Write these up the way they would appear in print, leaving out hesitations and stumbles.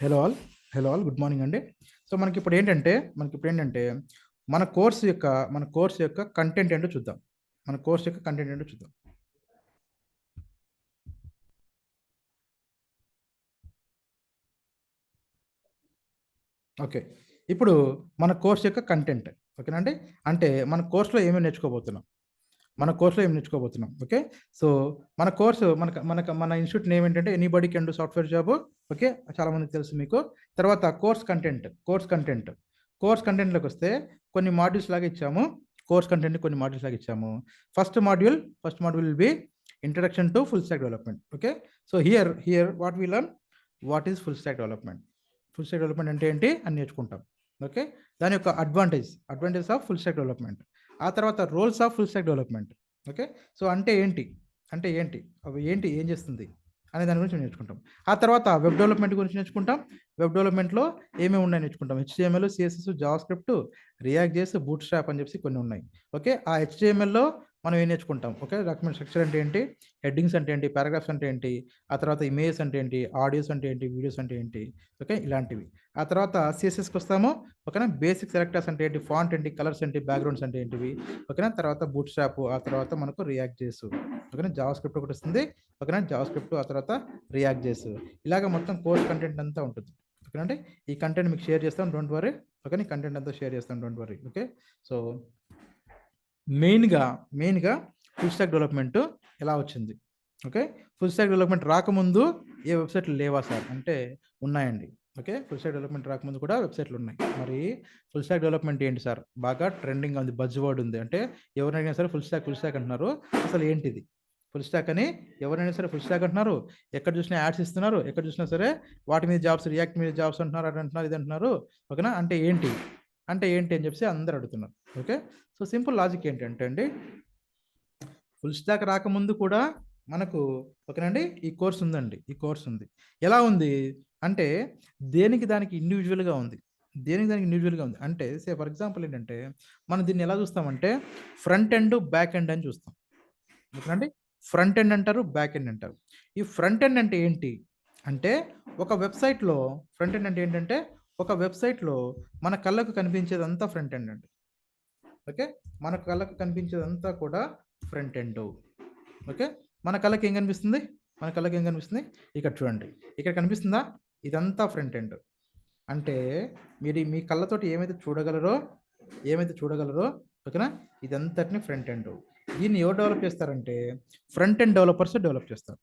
Hello all hello all good morning అండి. So మనకిప్పుడు ఏంటంటే మన కోర్స్ యొక్క కంటెంట్ ఏంటో చూద్దాం. మన కోర్స్ యొక్క కంటెంట్ ఏంటో చూద్దాం. ఓకే. ఇప్పుడు మన కోర్స్ యొక్క కంటెంట్ ఓకేనండి. అంటే మన కోర్స్లో ఏమేమి నేర్చుకోబోతున్నాం. ఓకే. సో మన కోర్సు మన ఇన్స్టిట్యూట్ నేమ్ ఏంటంటే anybody can do software job. Okay, చాలా మందికి తెలుసు మీకు. తర్వాత కోర్స్ కంటెంట్లోకి వస్తే కొన్ని మాడ్యూల్స్ లాగా ఇచ్చాము. First module will be introduction to full stack development. Okay, so here what we learn what is full stack development అంటే ఏంటి అని నేర్చుకుంటాం. ఓకే, దాని యొక్క advantage of full stack development. ఆ తర్వాత roles of full stack development. Okay, so అంటే ఏంటి అవి ఏం చేస్తుంది అనే దాని గురించి నేర్చుకుంటాం. ఆ తర్వాత వెబ్ డెవలప్మెంట్ గురించి నేర్చుకుంటాం. వెబ్ డెవలప్మెంట్లో ఏమేమి ఉన్నాయో నేర్చుకుంటాం. HTML, CSS, JavaScript, react JS, boot strap అని చెప్పి కొన్ని ఉన్నాయి. ఓకే, ఆ HTMLలో మనం ఏం నేర్చుకుంటాం. ఓకే, డాక్యుమెంట్ స్ట్రక్చర్ అంటే ఏంటి, హెడ్డింగ్స్ అంటే ఏంటి, పారాగ్రాఫ్స్ అంటే ఏంటి, ఆ తర్వాత ఇమేజెస్ అంటే ఏంటి, ఆడియోస్ అంటే ఏంటి, వీడియోస్ అంటే ఏంటి. ఓకే, ఇలాంటివి. ఆ తర్వాత CSSకి వస్తాము. ఓకేనా, బేసిక్ సెలెక్టర్స్ అంటే ఏంటి, ఫాంట్ ఏంటి, కలర్స్ ఏంటి, బ్యాక్గ్రౌండ్స్ అంటే ఏంటివి. ఓకేనా, తర్వాత బూట్ స్ట్రాప్, ఆ తర్వాత మనకు రియాక్ట్ జేఎస్. ఓకేనా, జావాస్క్రిప్ట్ ఒకటి వస్తుంది. ఓకేనా, జావాస్క్రిప్ట్, ఆ తర్వాత రియాక్ట్ జేఎస్. ఇలాగ మొత్తం కోర్స్ కంటెంట్ అంతా ఉంటుంది. ఓకేనండి, ఈ కంటెంట్ మీకు షేర్ చేస్తాం, డోంట్ వరీ. ఓకే, ఈ కంటెంట్ అంతా షేర్ చేస్తాం, డోంట్ వరీ. ఓకే, సో మెయిన్గా ఫుల్ స్టాక్ డెవలప్మెంట్ ఎలా వచ్చింది. ఓకే, ఫుల్ స్టాక్ డెవలప్మెంట్ రాకముందు ఏ వెబ్సైట్లు లేవా సార్ అంటే ఉన్నాయండి. ఓకే, ఫుల్ స్టాక్ డెవలప్మెంట్ రాకముందు కూడా వెబ్సైట్లు ఉన్నాయి. మరి ఫుల్ స్టాక్ డెవలప్మెంట్ ఏంటి సార్, బాగా ట్రెండింగ్ ఉంది, బజ్ వర్డ్ ఉంది. అంటే ఎవరైనా సరే ఫుల్ స్టాక్ అంటున్నారు. అసలు ఏంటిది ఫుల్ స్టాక్ అని? ఎవరైనా సరే ఫుల్ స్టాక్ అంటున్నారు. ఎక్కడ చూసినా యాడ్స్ ఇస్తున్నారు, ఎక్కడ చూసినా సరే వాటి మీద జాబ్స్, రియాక్ట్ మీద జాబ్స్ అంటున్నారు, అది అంటున్నారు, ఇది అంటున్నారు. ఓకేనా, అంటే ఏంటి అని చెప్పి అందరు అడుగుతున్నారు. ఓకే, సో సింపుల్ లాజిక్ ఏంటంటే అండి, ఫుల్ స్టాక్ రాకముందు కూడా మనకు ఓకేనండి ఈ కోర్స్ ఉందండి. ఎలా ఉంది అంటే దానికి ఇండివిజువల్గా ఉంది. అంటే సే ఫర్ ఎగ్జాంపుల్ ఏంటంటే మనం దీన్ని ఎలా చూస్తామంటే ఫ్రంట్ ఎండ్, బ్యాక్ ఎండ్ అని చూస్తాం. ఓకేనండి, ఫ్రంట్ ఎండ్ అంటారు, బ్యాక్ ఎండ్ అంటారు. ఈ ఫ్రంట్ ఎండ్ అంటే ఏంటి అంటే ఒక వెబ్సైట్లో ఫ్రంట్ ఎండ్ అంటే ఏంటంటే ఒక వెబ్సైట్లో మన కళ్ళకు కనిపించేదంతా ఫ్రంట్ ఎండ్ అండి. ఓకే, మన కళ్ళకు కనిపించేదంతా కూడా ఫ్రంట్ ఎండ్. ఓకే, మన కళ్ళకి ఏం కనిపిస్తుంది, ఇక్కడ చూడండి, ఇక్కడ కనిపిస్తుందా, ఇదంతా ఫ్రంట్ ఎండ్. అంటే మీరు మీ కళ్ళతోటి ఏమైతే చూడగలరో ఓకేనా, ఇదంతటిని ఫ్రంట్ ఎండ్. దీన్ని ఎవరు డెవలప్ చేస్తారంటే ఫ్రంట్ ఎండ్ డెవలపర్స్ డెవలప్ చేస్తారు.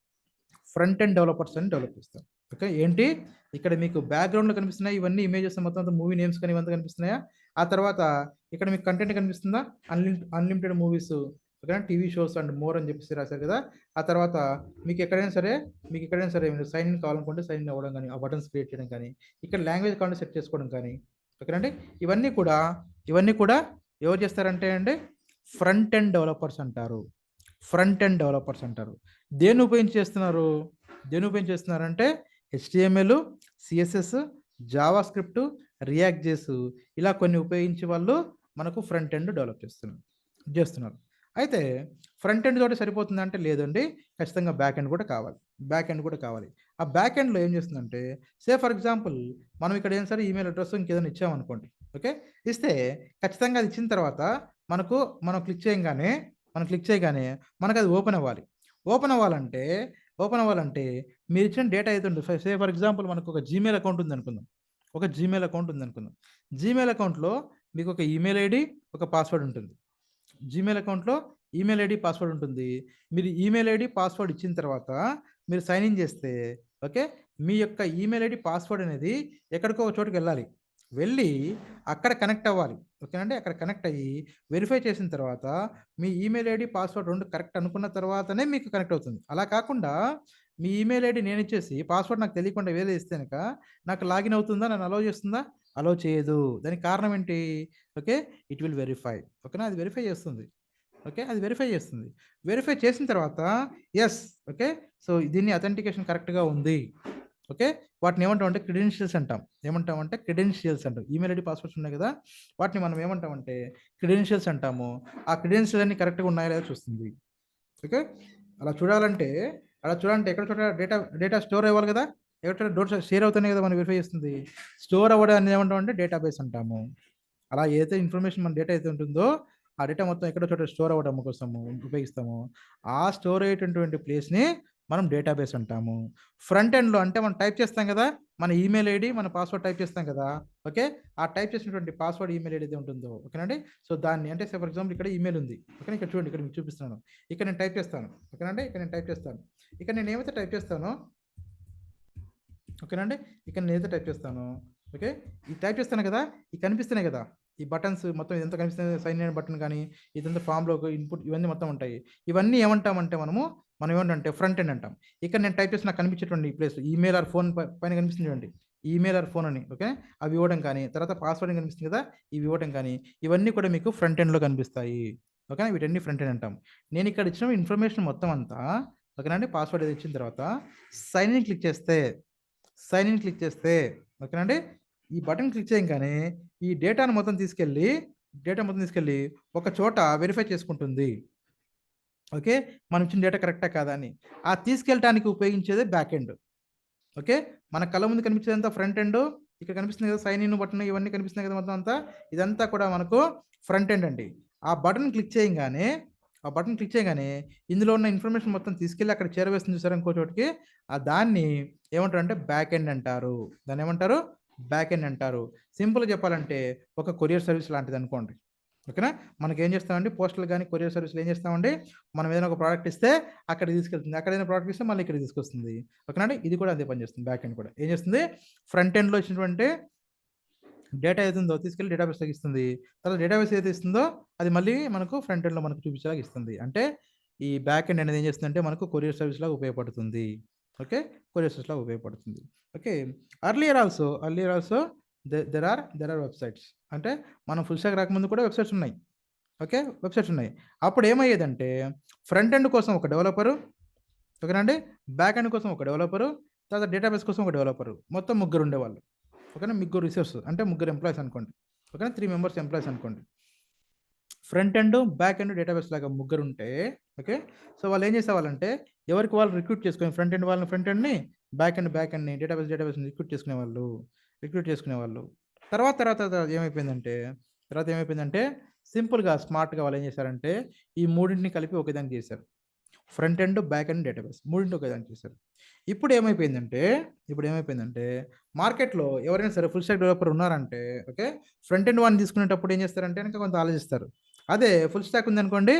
ఓకే, ఏంటి ఇక్కడ మీకు బ్యాక్గ్రౌండ్లో కనిపిస్తున్నాయి ఇవన్నీ ఇమేజెస్, మొత్తం మూవీ నేమ్స్ కానీ ఇవంతా కనిపిస్తున్నాయా. ఆ తర్వాత ఇక్కడ మీకు కంటెంట్ కనిపిస్తుందా, అన్లిమిటెడ్ మూవీస్, ఓకేనా, టీవీ షోస్ అండ్ మోర్ అని చెప్పేసి రాశారు కదా. ఆ తర్వాత మీకు ఎక్కడైనా సరే మీరు సైన్ ఇన్ కావాలనుకుంటే సైన్ ఇన్ అవ్వడం కానీ, ఆ బటన్స్ క్రియేట్ చేయడం కానీ, ఇక్కడ లాంగ్వేజ్ కావాలంటే సెట్ చేసుకోవడం కానీ. ఓకేనండి, ఇవన్నీ కూడా ఎవరు చేస్తారంటే అండి ఫ్రంట్ ఎండ్ డెవలపర్స్ అంటారు. దేన్ని ఉపయోగించి చేస్తున్నారంటే HTML, CSS, JavaScript, react JS ఇలా కొన్ని ఉపయోగించి వాళ్ళు మనకు ఫ్రంట్ ఎండ్ డెవలప్ చేస్తున్నారు. అయితే ఫ్రంట్ ఎండ్ తోటి సరిపోతుందంటే లేదండి, ఖచ్చితంగా బ్యాక్ ఎండ్ కూడా కావాలి. ఆ బ్యాక్ ఎండ్లో ఏం చేస్తుందంటే సే ఫర్ ఎగ్జాంపుల్ మనం ఇక్కడ ఏం సరే ఈమెయిల్ అడ్రస్ ఇంకేదైనా ఇచ్చామనుకోండి. ఓకే, ఇస్తే ఖచ్చితంగా అది ఇచ్చిన తర్వాత మనం క్లిక్ చేయగానే మనకు అది ఓపెన్ అవ్వాలంటే మీరు ఇచ్చిన డేటా అయితే ఉంటుంది. సే ఫర్ ఎగ్జాంపుల్ మనకు ఒక జీమెయిల్ అకౌంట్ ఉంది అనుకుందాం. జీమెయిల్ అకౌంట్లో మీకు ఒక ఈమెయిల్ ఐడి, ఒక పాస్వర్డ్ ఉంటుంది. జీమెయిల్ అకౌంట్లో ఈమెయిల్ ఐడి, పాస్వర్డ్ ఉంటుంది. మీరు ఈమెయిల్ ఐడి, పాస్వర్డ్ ఇచ్చిన తర్వాత మీరు సైన్ ఇన్ చేస్తే ఓకే, మీ యొక్క ఈమెయిల్ ఐడి, పాస్వర్డ్ అనేది ఎక్కడికో ఒక చోటుకి వెళ్ళి అక్కడ కనెక్ట్ అవ్వాలి. ఓకేనండి, అక్కడ కనెక్ట్ అయ్యి వెరిఫై చేసిన తర్వాత మీ ఈమెయిల్ ఐడి, పాస్వర్డ్ రెండు కరెక్ట్ అనుకున్న తర్వాతనే మీకు కనెక్ట్ అవుతుంది. అలా కాకుండా మీ ఈమెయిల్ ఐడి నేను ఇచ్చేసి పాస్వర్డ్ నాకు తెలియకుండా వేరే ఇస్తే కనుక నాకు లాగిన్ అవుతుందా, నన్ను అలౌ చేస్తుందా, అలౌ చేయదు. దానికి కారణం ఏంటి, ఓకే, ఇట్ విల్ వెరిఫై. ఓకేనా, అది వెరిఫై చేస్తుంది. వెరిఫై చేసిన తర్వాత ఎస్, ఓకే, సో దీన్ని అథెంటికేషన్ కరెక్ట్గా ఉంది. ఓకే, వాటిని ఏమంటామంటే క్రెడెన్షియల్స్ అంటాం. ఈమెయిల్ ఐడి, పాస్వర్డ్స్ ఉన్నాయి కదా, వాటిని మనం ఏమంటామంటే క్రెడెన్షియల్స్ అంటాము. ఆ క్రెడెన్షియల్స్ అన్ని కరెక్ట్గా ఉన్నాయా లేదా చూస్తుంది. ఓకే, అలా చూడాలంటే ఎక్కడ డేటా స్టోర్ అవ్వాలి కదా. ఎక్కడ షేర్ అవుతానే కదా మనం వెరిఫై చేస్తుంది. స్టోర్ అవ్వడాన్ని ఏమంటామంటే డేటాబేస్ అంటాము. అలా ఏదైతే ఇన్ఫర్మేషన్ మన డేటా అయితే ఉంటుందో ఆ డేటా మొత్తం ఎక్కడో చోట స్టోర్ అవ్వడం కోసము ఉపయోగిస్తాము. ఆ స్టోర్ అయ్యేటటువంటి ప్లేస్ని మనం డేటాబేస్ అంటాము. ఫ్రంట్ ఎండ్లో అంటే మనం టైప్ చేస్తాం కదా, మన ఈమెయిల్ ఐడి మన పాస్వర్డ్ టైప్ చేస్తాం కదా. ఓకే, ఆ టైప్ చేసినటువంటి పాస్వర్డ్ ఈమెయిల్ ఐడి ఏది ఉంటుందో, ఓకేనండి. సో దాన్ని అంటే ఫర్ ఎగ్జాంపుల్ ఇక్కడ ఈమెయిల్ ఉంది, ఓకే, ఇక్కడ చూడండి, ఇక్కడ మీకు చూపిస్తున్నాను. ఇక్కడ నేను టైప్ చేస్తాను, ఓకేనండి. ఇక్కడ నేను టైప్ చేస్తాను, ఇక్కడ నేను ఏమైతే టైప్ చేస్తానో, ఓకేనండి, ఇక్కడ నేను ఏదైతే టైప్ చేస్తానో, ఓకే, ఈ టైప్ చేస్తాను కదా, ఈ కనిపిస్తున్నాయి కదా ఈ బటన్స్ మొత్తం ఇదంతా కనిపిస్తుంది. సైన్ ఇన్ బటన్ కానీ ఇదంతా ఫామ్లో ఇన్పుట్ ఇవన్నీ మొత్తం ఉంటాయి. ఇవన్నీ ఏమంటామంటే మనం ఏమంటే ఫ్రంట్ ఎండ్ అంటాం. ఇక్కడ నేను టైప్ చేసి నాకు కనిపించేటువంటి ఈ ప్లేస్ ఈమెయిల్ ఆర్ ఫోన్ పైన కనిపిస్తుంది చూడండి, ఈమెయిల్ ఆర్ ఫోన్ అని, ఓకే, అవి ఇవ్వడం కానీ, తర్వాత పాస్వర్డ్ కనిపిస్తుంది కదా, ఇవి ఇవ్వడం కానీ, ఇవన్నీ కూడా మీకు ఫ్రంట్ ఎండ్లో కనిపిస్తాయి. ఓకేనా, వీటన్ని ఫ్రంట్ ఎండ్ అంటాం. నేను ఇక్కడ ఇచ్చిన ఇన్ఫర్మేషన్ మొత్తం అంతా, ఓకేనండి, పాస్వర్డ్ ఏది ఇచ్చిన తర్వాత సైన్ ఇన్ క్లిక్ చేస్తే, ఓకేనండి, ఈ బటన్ క్లిక్ చేయగానే ఈ డేటాను మొత్తం తీసుకెళ్ళి ఒక చోట వెరిఫై చేసుకుంటుంది. ఓకే, మనం ఇచ్చిన డేటా కరెక్టా కాదా అని. ఆ తీసుకెళ్ళటానికి ఉపయోగించేదే బ్యాక్ ఎండ్. ఓకే, మన కళ్ళ ముందు కనిపించేదంతా ఫ్రంట్ ఎండ్. ఇక్కడ కనిపిస్తుంది కదా సైన్ ఇన్ బటన్, ఇవన్నీ కనిపిస్తున్నాయి కదా మొత్తం అంతా, ఇదంతా కూడా మనకు ఫ్రంట్ ఎండ్ అండి. ఆ బటన్ క్లిక్ చేయగానే ఇందులో ఉన్న ఇన్ఫర్మేషన్ మొత్తం తీసుకెళ్ళి అక్కడ చేరవేస్తుంది చూసారు ఇంకో చోటికి, దాన్ని ఏమంటారు అంటే బ్యాక్ ఎండ్ అంటారు. దాన్ని ఏమంటారు? బ్యాక్ ఎండ్ అంటారు. సింపుల్గా చెప్పాలంటే ఒక కొరియర్ సర్వీస్ లాంటిది అనుకోండి. ఓకేనా, మనకి ఏం చేస్తామండి, పోస్టల్ కానీ కొరియర్ సర్వీస్లో ఏం చేస్తామండి, మనం ఏదైనా ఒక ప్రోడక్ట్ ఇస్తే అక్కడ తీసుకెళ్తుంది, అక్కడ ఏదైనా ప్రోడక్ట్ ఇస్తే మళ్ళీ ఇక్కడ తీసుకొస్తుంది. ఓకేనండి, ఇది కూడా అదే పనిచేస్తుంది. బ్యాక్ ఎండ్ కూడా ఏం చేస్తుంది, ఫ్రంట్ ఎండ్లో ఇచ్చినటువంటి డేటా ఏదో తీసుకెళ్ళి డేటాబేస్ ఇస్తుంది. తర్వాత డేటాబేస్ ఏదైతే ఇస్తుందో అది మళ్ళీ మనకు ఫ్రంట్ ఎండ్లో మనకు చూపించేలాగా ఇస్తుంది. అంటే ఈ బ్యాక్ ఎండ్ అనేది ఏం చేస్తుందంటే మనకు కొరియర్ సర్వీస్ లాగా ఉపయోగపడుతుంది. ఓకే, కొరియర్ సర్వీస్ లాగా ఉపయోగపడుతుంది. Okay, earlier also there are websites. అంటే మనం ఫుల్ స్టాక్ రాకముందు కూడా వెబ్సైట్స్ ఉన్నాయి. ఓకే, వెబ్సైట్స్ ఉన్నాయి. అప్పుడు ఏమయ్యేదంటే ఫ్రంట్ ఎండ్ కోసం ఒక డెవలపరు, ఓకేనండి, బ్యాక్ ఎండ్ కోసం ఒక డెవలపరు, తర్వాత డేటాబేస్ కోసం ఒక డెవలపరు, మొత్తం ముగ్గురు ఉండేవాళ్ళు. ఓకేనా, ముగ్గురు రిసోర్స్ అంటే ముగ్గురు ఎంప్లాయీస్ అనుకోండి. ఓకేనా, 3 మెంబర్స్ ఎంప్లాయీస్ అనుకోండి. Front end, back end, database లాగా ముగ్గురు ఉంటే, ఓకే, సో వాళ్ళు ఏం చేసేవాళ్ళంటే ఎవరికి వాళ్ళు రిక్రూట్ చేసుకుని ఫ్రంట్ ఎండ్ వాళ్ళని ఫ్రంట్ ఎండ్ని, బ్యాక్ ఎండ్ని, డేటాబేస్ని రిక్రూట్ చేసుకునేవాళ్ళు. తర్వాత ఏమైపోయిందంటే సింపుల్గా స్మార్ట్గా వాళ్ళు ఏం చేశారంటే ఈ మూడింటిని కలిపి ఒకేదానికి చేశారు. Front end, back end, database మూడింటి ఒకేదానికి చేశారు. ఇప్పుడు ఏమైపోయిందంటే మార్కెట్లో ఎవరైనా సరే ఫుల్ స్టాక్ డెవలపర్ ఉన్నారంటే, ఓకే, ఫ్రంట్ ఎండ్ వాడిని తీసుకునేటప్పుడు ఏం చేస్తారంటే కనుక కొంత ఆలోచిస్తారు. అదే ఫుల్ స్టాక్ ఉందనుకోండి,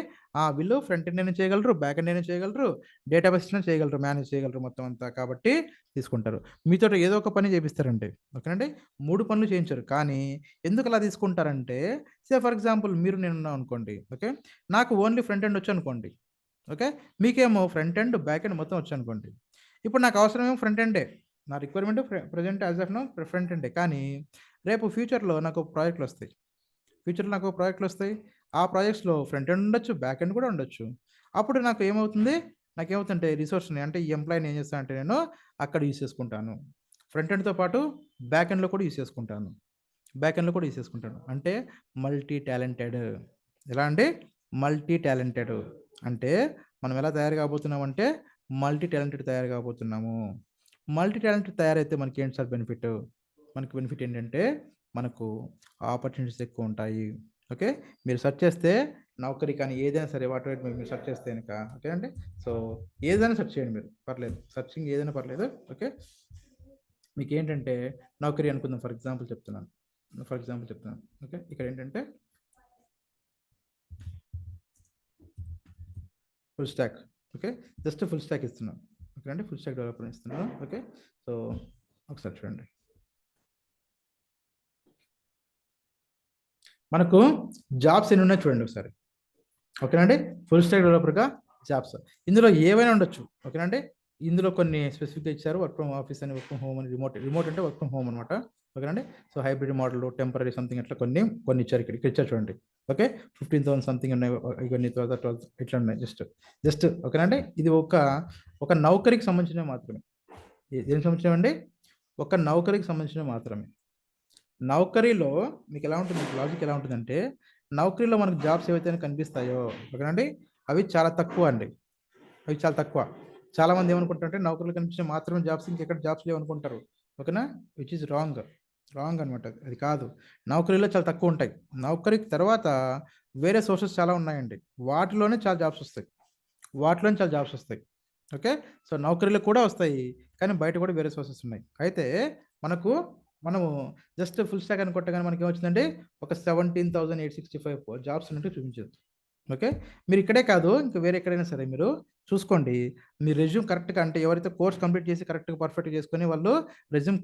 వీళ్ళు ఫ్రంట్ ఎండ్ అయినా చేయగలరు, బ్యాక్ ఎండ్ అయినా చేయగలరు, డేటాబేస్ చేయగలరు, మేనేజ్ చేయగలరు మొత్తం అంతా, కాబట్టి తీసుకుంటారు. మీతో ఏదో ఒక పని చేపిస్తారంటే, ఓకేనండి, 3 పనులు చేయించారు. కానీ ఎందుకు అలా తీసుకుంటారంటే, ఫర్ ఎగ్జాంపుల్ మీరు నేను ఉన్నాను అనుకోండి, ఓకే, నాకు ఓన్లీ ఫ్రంట్ ఎండ్ వచ్చు అనుకోండి, ఓకే, మీకేమో ఫ్రంట్ ఎండ్, బ్యాక్ ఎండ్ మొత్తం వచ్చు అనుకోండి. ఇప్పుడు నాకు అవసరమేమో ఫ్రంట్ ఎండే, నా requirement present as of now front ఎండే. కానీ రేపు ఫ్యూచర్లో నాకు ప్రాజెక్టులు వస్తాయి. ఆ ప్రాజెక్ట్స్లో ఫ్రంట్ ఎండ్ ఉండొచ్చు, బ్యాక్ ఎండ్ కూడా ఉండొచ్చు. అప్పుడు నాకేమవుతుంటే రిసోర్స్ని అంటే ఈ ఎంప్లాయీని ఏం చేస్తానంటే నేను అక్కడ యూస్ చేసుకుంటాను. ఫ్రంట్ ఎండ్తో పాటు బ్యాక్ ఎండ్లో కూడా యూస్ చేసుకుంటాను. అంటే మల్టీ టాలెంటెడ్. ఎలా అంటే మల్టీ టాలెంటెడ్ అంటే మనం ఎలా తయారు కాబోతున్నామంటే మల్టీ టాలెంటెడ్ తయారు కాబోతున్నాము. మల్టీ టాలెంటెడ్ తయారైతే మనకి ఏంటి సార్ బెనిఫిట్? మనకి బెనిఫిట్ ఏంటంటే మనకు ఆపర్చునిటీస్ ఎక్కువ ఉంటాయి. ఓకే, మీరు సెర్చ్ చేస్తే నౌకరీ కానీ ఏదైనా సరే వాట్ ఎవర్ మీరు సెర్చ్ చేస్తే కనుక, ఓకే అండి, సో ఏదైనా సెర్చ్ చేయండి మీరు, పర్లేదు, సెర్చింగ్ ఏదైనా పర్లేదు. ఓకే, మీకు ఏంటంటే నౌకరీ అనుకుందాం, ఫర్ ఎగ్జాంపుల్ చెప్తున్నాను. ఓకే, ఇక్కడ ఏంటంటే full stock. Okay, just full stock ఇస్తున్నాను. ఓకే అండి, ఫుల్ స్టాక్ డెవలపర్ ఇస్తున్నాను. ఓకే, సో ఒకసారి చూడండి, మనకు జాబ్స్ ఎన్ని ఉన్నాయి చూడండి ఒకసారి. ఓకేనండి, ఫుల్ స్టాక్ డెవలపర్గా జాబ్స్ ఇందులో ఏవైనా ఉండొచ్చు. ఓకేనండి, ఇందులో కొన్ని స్పెసిఫిక్గా ఇచ్చారు, వర్క్ ఫ్రమ్ ఆఫీస్ అని, వర్క్ ఫ్రమ్ హోమ్ అని, రిమోట్ అంటే వర్క్ ఫ్రమ్ హోమ్ అనమాట. ఓకేనండి, so hybrid model, temporary something అట్లా కొన్ని ఇచ్చారు. ఇక్కడ ఇచ్చారు చూడండి. ఓకే, 15,000 సంథింగ్ ఉన్నాయి, ఇవన్నీ 12 ఇట్లా ఉన్నాయి. జస్ట్ ఓకేనండి, ఇది ఒక నౌకరికి సంబంధించినవి మాత్రమే. దేనికి సంబంధించినవండి? ఒక నౌకరికి సంబంధించినవి మాత్రమే. నౌకరీలో మీకు ఎలా ఉంటుంది, లాజిక్ ఎలా ఉంటుందంటే నౌకరీలో మనకు జాబ్స్ ఏవైతే కనిపిస్తాయో, ఓకేనండి, అవి చాలా తక్కువ. చాలామంది ఏమనుకుంటారంటే నౌకరీలు కనిపించిన మాత్రమే జాబ్స్, ఇంకెక్కడ జాబ్స్ లేవనుకుంటారు. ఓకేనా? Which is wrong. రాంగ్ అనమాట. అది కాదు. నౌకరీలో చాలా తక్కువ ఉంటాయి. నౌకరీకి తర్వాత వేరే సోర్సెస్ చాలా ఉన్నాయండి. వాటిలోనే చాలా జాబ్స్ వస్తాయి. వాటిలోనే చాలా జాబ్స్ వస్తాయి. ఓకే. సో, నౌకరీలో కూడా వస్తాయి. కానీ బయట కూడా వేరే సోర్సెస్ ఉన్నాయి. అయితే మనము జస్ట్ ఫుల్ స్టాక్ అని కొట్టగానే మనకేమొచ్చిందండి, ఒక 17,865 జాబ్స్ ఉన్నట్టు చూపించింది. ఓకే. మీరు ఇక్కడే కాదు, ఇంకా వేరే ఎక్కడైనా సరే మీరు చూసుకోండి. మీ రెజ్యూమ్ కరెక్ట్‌గా, అంటే ఎవరైతే కోర్స్ కంప్లీట్ చేసి కరెక్ట్‌గా పర్ఫెక్ట్‌గా చేసుకొని వాళ్ళు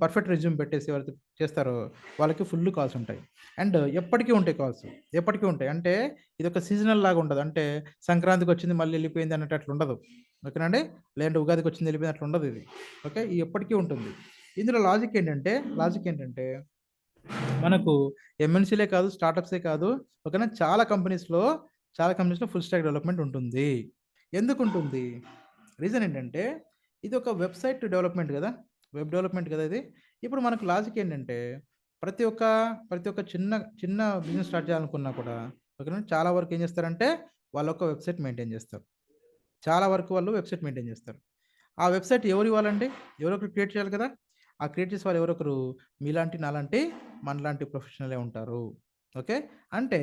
పర్ఫెక్ట్ రెజ్యూమ్ పెట్టేసి ఎవరైతే చేస్తారో వాళ్ళకి ఫుల్ కాల్స్ ఉంటాయి. అండ్ ఎప్పటికీ ఉంటాయి కాల్స్. ఎప్పటికీ ఉంటాయి. అంటే ఇదొక సీజనల్ లాగా ఉండదు. అంటే సంక్రాంతికొచ్చింది మళ్ళీ ఎళ్ళిపోయింది అన్నట్టు అట్లా ఉండదు. ఓకేనండి. లేదంటే ఉగాదికొచ్చింది ఎళ్ళిపోయింది అట్లా ఉండదు ఇది. ఓకే. ఇది ఎప్పటికీ ఉంటుంది. ఇందులో లాజిక్ ఏంటంటే మనకు ఎంఎన్‌సీలే కాదు, స్టార్టప్సే కాదు, ఓకేనా, చాలా కంపెనీస్‌లో ఫుల్ స్టాక్ డెవలప్‌మెంట్ ఉంటుంది. ఎందుకుంటుంది? రీజన్ ఏంటంటే ఇది ఒక వెబ్‌సైట్ డెవలప్‌మెంట్ గదా! వెబ్ డెవలప్‌మెంట్ గదా ఇది. ఇప్పుడు మనకు లాజిక్ ఏంటంటే ప్రతి ఒక్క చిన్న చిన్న బిజినెస్ స్టార్ట్ చేయాలనుకున్నా కూడా, ఓకేనా, చాలా వరకు ఏం చేస్తారంటే వాళ్ళొక వెబ్‌సైట్ మెయింటైన్ చేస్తారు. చాలా వరకు వాళ్ళు వెబ్‌సైట్ మెయింటైన్ చేస్తారు. ఆ వెబ్‌సైట్ ఎవరివ్వాలండి? ఎవరో ఒకరు క్రియేట్ చేయాలి కదా! ఆ క్రియేట్ చేసే వాళ్ళు ఎవరో ఒకరు మీలాంటి, నాలాంటి, మనలాంటి ప్రొఫెషనలే ఉంటారు. ఓకే. అంటే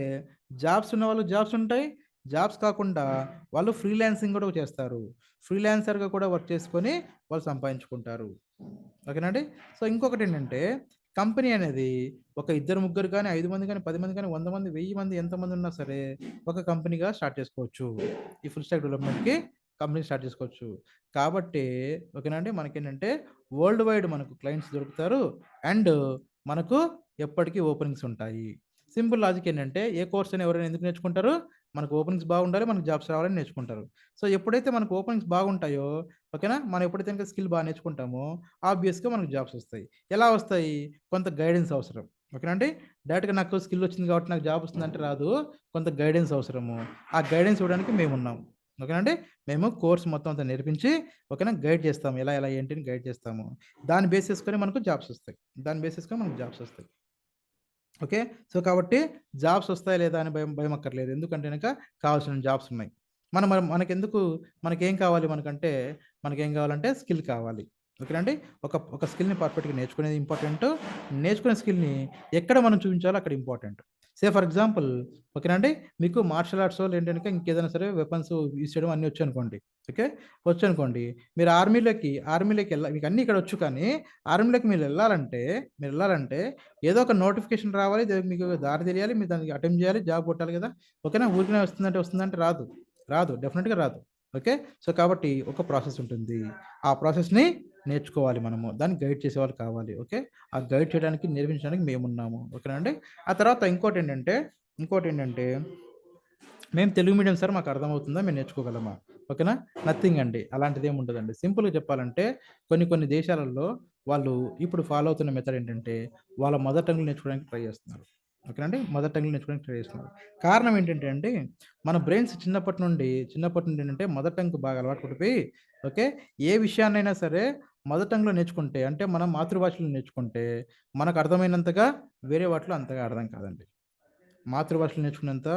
జాబ్స్ ఉన్నవాళ్ళు జాబ్స్ ఉంటాయి. జాబ్స్ కాకుండా వాళ్ళు ఫ్రీలాన్సింగ్ కూడా చేస్తారు. ఫ్రీలాన్సర్‌గా కూడా వర్క్ చేసుకొని వాళ్ళు సంపాదించుకుంటారు. ఓకేనండి. సో, ఇంకొకటేంటంటే కంపెనీ అనేది ఒక ఇద్దరు, ముగ్గురు గాని, 5 మంది గాని, 10 మంది గాని, 100 మంది, 1000 మంది ఎంతమంది ఉన్నా సరే ఒక కంపెనీగా స్టార్ట్ చేసుకోవచ్చు. ఈ ఫుల్ స్టాక్ డెవలప్‌మెంట్‌కి కంపెనీ స్టార్ట్ చేసుకోవచ్చు. కాబట్టి ఓకేనండి. మనకేంటంటే వరల్డ్ వైడ్ మనకు క్లయింట్స్ దొరుకుతారు. అండ్ మనకు ఎప్పటికీ ఓపెనింగ్స్ ఉంటాయి. సింపుల్ లాజిక్ ఏంటంటే ఏ కోర్స్ అయినా ఎవరైనా ఎందుకు నేర్చుకుంటారు? మనకు ఓపెనింగ్స్ బాగుండాలి. మనకు జాబ్స్ రావాలని నేర్చుకుంటారు. సో, ఎప్పుడైతే మనకు ఓపెనింగ్స్ బాగుంటాయో, ఓకేనా, మనం ఎప్పుడైతే గనుక స్కిల్ బాగా నేర్చుకుంటామో ఆబ్వియస్‌గా మనకు జాబ్స్ వస్తాయి. ఎలా వస్తాయి? కొంత గైడెన్స్ అవసరం. ఓకేనా అండి. డైరెక్ట్‌గా నాకు స్కిల్ వచ్చింది కాబట్టి నాకు జాబ్ వస్తుందంటే రాదు. కొంత గైడెన్స్ అవసరము. ఆ గైడెన్స్ ఇవ్వడానికి మేమున్నాం. ఓకేనా అండి. మేము కోర్స్ మొత్తం అంతా నేర్పించి, ఓకేనా, గైడ్ చేస్తాము. ఎలా ఏంటి అని గైడ్ చేస్తాము. దాన్ని బేస్ చేసుకొని మనకు జాబ్స్ వస్తాయి. దాన్ని బేస్ చేసుకొని మనకు జాబ్స్ వస్తాయి. ఓకే. సో, కాబట్టి జాబ్స్ వస్తాయా లేదా అని భయమక్కర్లేదు. ఎందుకంటే గనక కావాల్సిన జాబ్స్ ఉన్నాయి. మరి మనకెందుకు, మనకేం కావాలి మనకంటే, మనకేం కావాలంటే స్కిల్ కావాలి. ఓకేనండి. ఒక స్కిల్‌ని పర్ఫెక్ట్‌గా నేర్చుకునేది ఇంపార్టెంటు. నేర్చుకునే స్కిల్‌ని ఎక్కడ మనం చూపించాలో అక్కడ ఇంపార్టెంట్. ఫర్ ఎగ్జాంపుల్, ఓకేనండి, మీకు మార్షల్ ఆర్ట్సో లేదంటే గనక ఇంకేదైనా సరే వెపన్స్ యూజ్ చేయడం అన్నీ వచ్చనుకోండి. ఓకే. వచ్చనుకోండి. మీరు ఆర్మీలోకి మీకు అన్నీ ఇక్కడ వచ్చు, కానీ ఆర్మీలోకి మీరెళ్ళాలంటే ఏదో ఒక నోటిఫికేషన్ రావాలి. మీకు దారి తెలియాలి. మీరు దానికి అటెంప్ట్ చేయాలి. జాబ్ కొట్టాలి కదా! ఓకేనా? ఊరికనే వస్తుందంటే రాదు. రాదు. డెఫినిట్‌గా రాదు. ఓకే. సో, కాబట్టి ఒక ప్రాసెస్ ఉంటుంది. ఆ ప్రాసెస్‌ని నేర్చుకోవాలి మనము. దాన్ని గైడ్ చేసేవాళ్ళు కావాలి. ఓకే. ఆ గైడ్ చేయడానికి, నేర్పించడానికి మేమున్నాము. ఓకేనా అండి. ఆ తర్వాత ఇంకోటేంటంటే మేము తెలుగు మీడియం సార్, మాకు అర్థమవుతుందా? మేము నేర్చుకోగలమా? ఓకేనా? నథింగ్ అండి. అలాంటిదేమి ఉండదండి. సింపుల్‌గా చెప్పాలంటే కొన్ని దేశాలలో వాళ్ళు ఇప్పుడు ఫాలో అవుతున్న మెథడ్ ఏంటంటే వాళ్ళ మదర్ టంగ్‌లు నేర్చుకోవడానికి ట్రై చేస్తున్నారు. ఓకేనండి. మదర్ టంగ్‌లు నేర్చుకోవడానికి ట్రై చేస్తున్నారు. కారణం ఏంటంటే అండి, మన బ్రెయిన్స్ చిన్నప్పటి నుండి ఏంటంటే మదర్ టంగ్‌కి బాగా అలవాటు పడిపోయి, ఓకే, ఏ విషయాన్నైనా సరే మదర్ టంగ్‌లో నేర్చుకుంటే, అంటే మన మాతృభాషలో నేర్చుకుంటే మనకు అర్థమైనంతగా వేరే వాటిలో అంతగా అర్థం కాదండి. మాతృభాషలో నేర్చుకున్నంత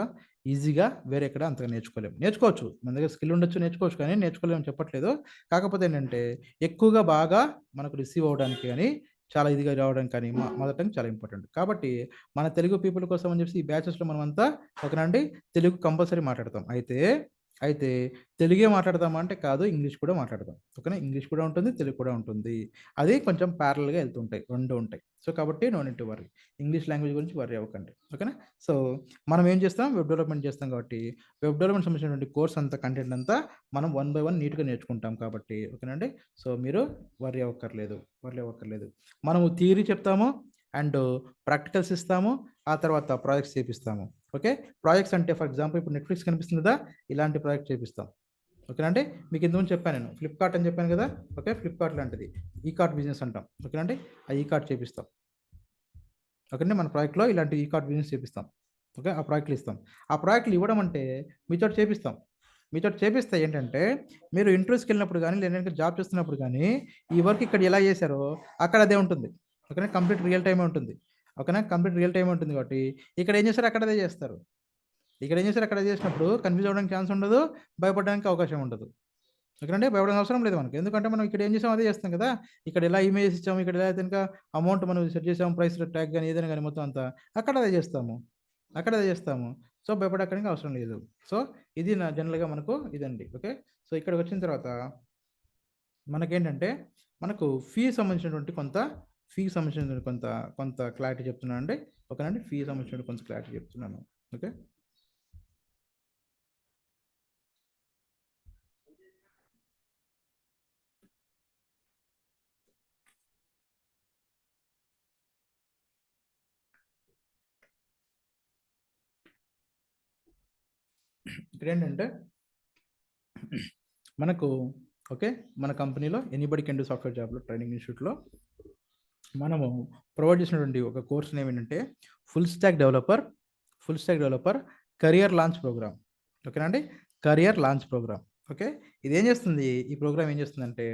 ఈజీగా వేరే ఎక్కడ అంతగా నేర్చుకోలేము. నేర్చుకోవచ్చు. మన దగ్గర స్కిల్ ఉండొచ్చు, నేర్చుకోవచ్చు, కానీ నేర్చుకోలేమని చెప్పట్లేదు. కాకపోతే ఏంటంటే ఎక్కువగా బాగా మనకు రిసీవ్ అవ్వడానికి గాని, చాలా ఇదిగా రావడానికి కానీ మదర్ టంగ్ చాలా ఇంపార్టెంట్. కాబట్టి మన తెలుగు పీపుల్ కోసం అని చెప్పేసి ఈ బ్యాచెస్‌లో మనమంతా ఓకేనండి, తెలుగు కంపల్సరీ మాట్లాడతాం. అయితే తెలుగే మాట్లాడతామా అంటే కాదు, ఇంగ్లీష్ కూడా మాట్లాడతాం. ఓకేనా. ఇంగ్లీష్ కూడా ఉంటుంది, తెలుగు కూడా ఉంటుంది. అది కొంచెం ప్యారలెల్‌గా ఎళ్తుంటాయి. 2 ఉంటాయి. సో, కాబట్టి no need to worry. English language గురించి వర్రీ అవ్వకండి. ఓకేనా. సో, మనం ఏం చేస్తాం? వెబ్ డెవలప్‌మెంట్ చేస్తాం కాబట్టి, వెబ్ డెవలప్‌మెంట్ సంబంధించినటువంటి కోర్స్ అంతా, కంటెంట్ అంతా మనం వన్ బై వన్ నీట్‌గా నేర్చుకుంటాం కాబట్టి, ఓకేనండి. సో, మీరు వర్రీ అవ్వక్కర్లేదు. మనము థియరీ చెప్తాము అండ్ ప్రాక్టికల్స్ ఇస్తాము. ఆ తర్వాత ప్రాజెక్ట్స్ చేపిస్తాము. ఓకే. ప్రాజెక్ట్స్ అంటే ఫర్ ఎగ్జాంపుల్ ఇప్పుడు నెట్‌ఫ్లిక్స్ కనిపిస్తుంది కదా! ఇలాంటి ప్రాజెక్ట్ చేపిస్తాం. ఓకేనండి. మీకు ఇంతకుముందు చెప్పాను నేను. ఫ్లిప్‌కార్ట్ అని చెప్పాను కదా! ఓకే. ఫ్లిప్‌కార్ట్ లాంటిది. ఈకార్ట్ బిజినెస్ అంటాం. ఓకేనండి. ఆ ఈకార్ట్ చేపిస్తాం. ఓకేనండి. మన ప్రాజెక్ట్‌లో ఇలాంటి ఈకార్ట్ బిజినెస్ చేపిస్తాం. ఓకే. ఆ ప్రాజెక్ట్‌లు ఇస్తాం. ఆ ప్రాజెక్ట్‌లు ఇవ్వడం అంటే మీతోటి చేపిస్తాం. మీతోటి చేపిస్తే ఏంటంటే, మీరు ఇంటర్వ్యూస్‌కెళ్ళినప్పుడు గాని, లేదంటే జాబ్ చేస్తున్నప్పుడు గాని, ఈ వర్క్ ఇక్కడ ఎలా చేశారో అక్కడ అదే ఉంటుంది. ఓకేనా. కంప్లీట్ రియల్ టైమే ఉంటుంది. ఓకేనా. కంప్లీట్ రియల్ టైమే ఉంటుంది కాబట్టి, ఇక్కడ ఏం చేశారో అక్కడ అదే చేస్తారు. ఇక్కడ ఏం చేశారో అక్కడ అదే చేసినప్పుడు కన్‌ఫ్యూజ్ అవ్వడానికి ఛాన్స్ ఉండదు. భయపడడానికి అవకాశం ఉండదు. ఓకేనండి. భయపడాల్సిన అవసరం లేదు మనకి. ఎందుకంటే మనం ఇక్కడ ఏం చేసాం అదే చేస్తాం కదా! ఇక్కడ ఎలా ఇమేజెస్ ఇచ్చాము, ఇక్కడ ఎలా అయితే గనుక అమౌంట్ మనం సెట్ చేసాము, ప్రైస్ ట్యాగ్ గాని ఏదైనా గాని మొత్తం అంతా అక్కడ అదే చేస్తాము. అక్కడ అదే చేస్తాము. సో, భయపడక్కడానికి అవసరం లేదు. సో, ఇది జనరల్‌గా మనకు ఇదండి. ఓకే. సో, ఇక్కడికొచ్చిన తర్వాత మనకేంటంటే మనకు ఫీకి సంబంధించినటువంటి ఫీకి సంబంధించినటువంటి కొంత క్లారిటీ చెప్తున్నానండి. ఓకేనండి. ఫీకి సంబంధించిన కొంచెం క్లారిటీ చెప్తున్నాను. ఓకే. ఇక్కడేంటంటే మనకు ఓకే. మన కంపెనీలో ఎనీబడీ కెన్ డూ సాఫ్ట్‌వేర్ జాబ్‌లో ట్రైనింగ్ ఇన్‌స్టిట్యూట్‌లో మనము ప్రొవైడ్ చేసినటువంటి ఒక కోర్స్ నేమ్ ఏంటంటే full stack developer career launch programme. ఓకేనా అండి. Career launch programme. ఓకే. ఇదేం చేస్తుంది, ఈ ప్రోగ్రామ్ ఏం చేస్తుందంటే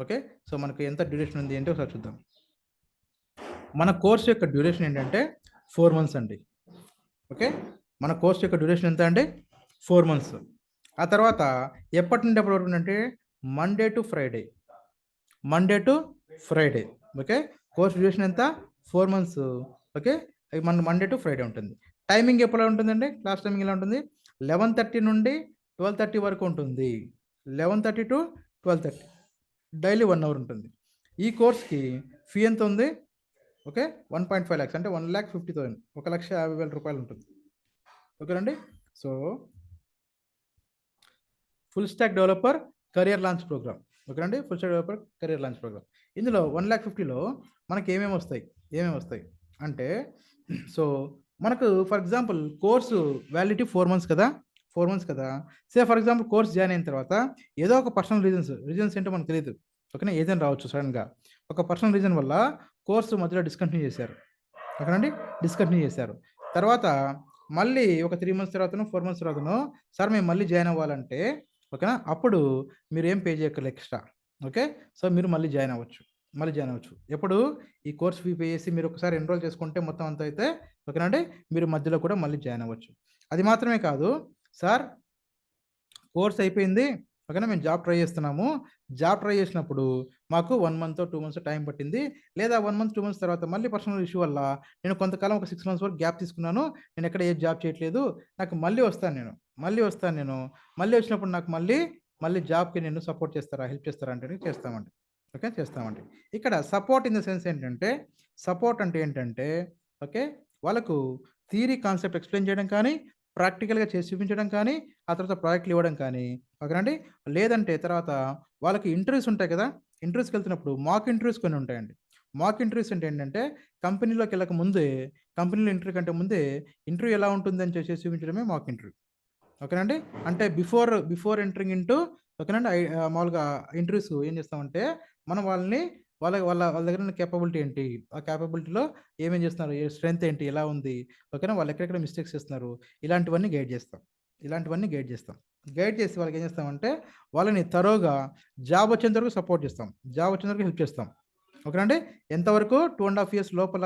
ఓకే. సో, మనకు ఎంత డ్యూరేషన్ ఉంది అంటే ఒకసారి చూద్దాం. మన కోర్స్ యొక్క డ్యూరేషన్ ఏంటంటే 4 మంత్స్ అండి. ఓకే. మన కోర్స్ యొక్క డ్యూరేషన్ ఎంత అండి 4 మంత్స్. ఆ తర్వాత ఎప్పటి నుండి ఎప్పటి వరకు అంటే Monday to Friday. Okay. Course duration ఎంత 4 మంత్స్. ఓకే. మన మండే టు ఫ్రైడే ఉంటుంది. టైమింగ్ ఎప్పుడు ఉంటుందండి, క్లాస్ టైమింగ్ ఎలా ఉంటుంది 11:30 నుండి 12:30 వరకు ఉంటుంది. 11:30 టు 12:30 డైలీ 1 అవర్ ఉంటుంది. ఈ కోర్స్‌కి ఫీ ఎంత ఉంది ఓకే. 1.5 లాక్స్ అంటే 1,50,000 1,50,000 ఉంటుంది. ఓకేనండి. So, full stack developer career launch program. ఓకేనండి. Full stack developer career launch program. ఇందులో 1,50,000లో మనకి ఏమేమి వస్తాయి అంటే సో, మనకు for example course validity 4 months కదా! 4 మంత్స్ కదా! ఫర్ ఎగ్జాంపుల్ కోర్స్ జాయిన్ అయిన తర్వాత ఏదో ఒక పర్సనల్ రీజన్స్ ఏంటో మనకు తెలీదు. ఓకేనా. ఏదైనా రావచ్చు సడెన్‌గా. ఒక పర్సనల్ రీజన్ వల్ల కోర్సు మధ్యలో డిస్కంటిన్యూ చేశారు. ఓకేనండి. డిస్కంటిన్యూ చేశారు. తర్వాత మళ్ళీ ఒక 3 మంత్స్ తర్వాతనో, 4 మంత్స్ తర్వాతనో సార్ మేము మళ్ళీ జాయిన్ అవ్వాలంటే ఓకేనా. అప్పుడు మీరేం పే చేయక్కర్లే ఎక్స్‌ట్రా. ఓకే. సో, మీరు మళ్ళీ జాయిన్ అవ్వచ్చు. ఎప్పుడు ఈ కోర్స్ ఫీ పే చేసి మీరు ఒకసారి ఎన్రోల్ చేసుకుంటే మొత్తం అంతా అయితే ఓకేనా అండి. మీరు మధ్యలో కూడా మళ్ళీ జాయిన్ అవ్వచ్చు. అది మాత్రమే కాదు సార్ కోర్స్ అయిపోయింది. ఓకేనా. మేము జాబ్ ట్రై చేస్తున్నాము. జాబ్ ట్రై చేసినప్పుడు మాకు 1 మంతో, 2 మంత్సో టైం పట్టింది. లేదా 1 మంత్, 2 మంత్స్ తర్వాత మళ్ళీ పర్సనల్ ఇష్యూ వల్ల నేను కొంతకాలం ఒక 6 మంత్స్ వరకు గ్యాప్ తీసుకున్నాను. నేను ఎక్కడ ఏ జాబ్ చేయట్లేదు. నాకు మళ్ళీ వస్తాను నేను. మళ్ళీ వచ్చినప్పుడు నాకు మళ్ళీ జాబ్‌కి నేను సపోర్ట్ చేస్తారా? హెల్ప్ చేస్తారా? అంటే చేస్తామండి. ఓకే. చేస్తామండి. ఇక్కడ సపోర్ట్ ఇన్ ద సెన్స్ ఏంటంటే, సపోర్ట్ అంటే ఏంటంటే ఓకే. వాళ్ళకు థియరీ కాన్సెప్ట్ ఎక్స్‌ప్లెయిన్ చేయడం కానీ, ప్రాక్టికల్‌గా చేసి చూపించడం కానీ, ఆ తర్వాత ప్రాజెక్ట్‌లు ఇవ్వడం కానీ ఓకేనండి. లేదంటే తర్వాత వాళ్ళకి ఇంటర్వ్యూస్ ఉంటాయి కదా! ఇంటర్వ్యూస్‌కెళ్తున్నప్పుడు మాక్ ఇంటర్వ్యూస్ కొన్ని ఉంటాయండి. మాక్ ఇంటర్వ్యూస్ అంటే ఏంటంటే కంపెనీలోకెళ్ళక ముందే, కంపెనీలో ఇంటర్వ్యూ కంటే ముందే ఇంటర్వ్యూ ఎలా ఉంటుందని చేసి చూపించడమే మాక్ ఇంటర్వ్యూ. ఓకేనండి. అంటే బిఫోర్ ఎంటరింగ్ ఇంటూ ఓకేనండి. మామూలుగా ఇంటర్వ్యూస్ ఏం చేస్తామంటే మనం వాళ్ళ దగ్గర ఉన్న కేపబిలిటీ ఏంటి? ఆ కేపబిలిటీలో ఏమేం చేస్తున్నారు? స్ట్రెంత్ ఏంటి? ఎలా ఉంది? ఓకేనా. వాళ్ళు ఎక్కడెక్కడ మిస్టేక్స్ చేస్తున్నారు? ఇలాంటివన్నీ గైడ్ చేస్తాం. గైడ్ చేసి వాళ్ళకి ఏం చేస్తామంటే వాళ్ళని థరోగా జాబ్ వచ్చేంత వరకు సపోర్ట్ చేస్తాం. జాబ్ వచ్చేంత వరకు హెల్ప్ చేస్తాం. ఓకేనండి. ఎంతవరకు 2 ½ ఇయర్స్ లోపల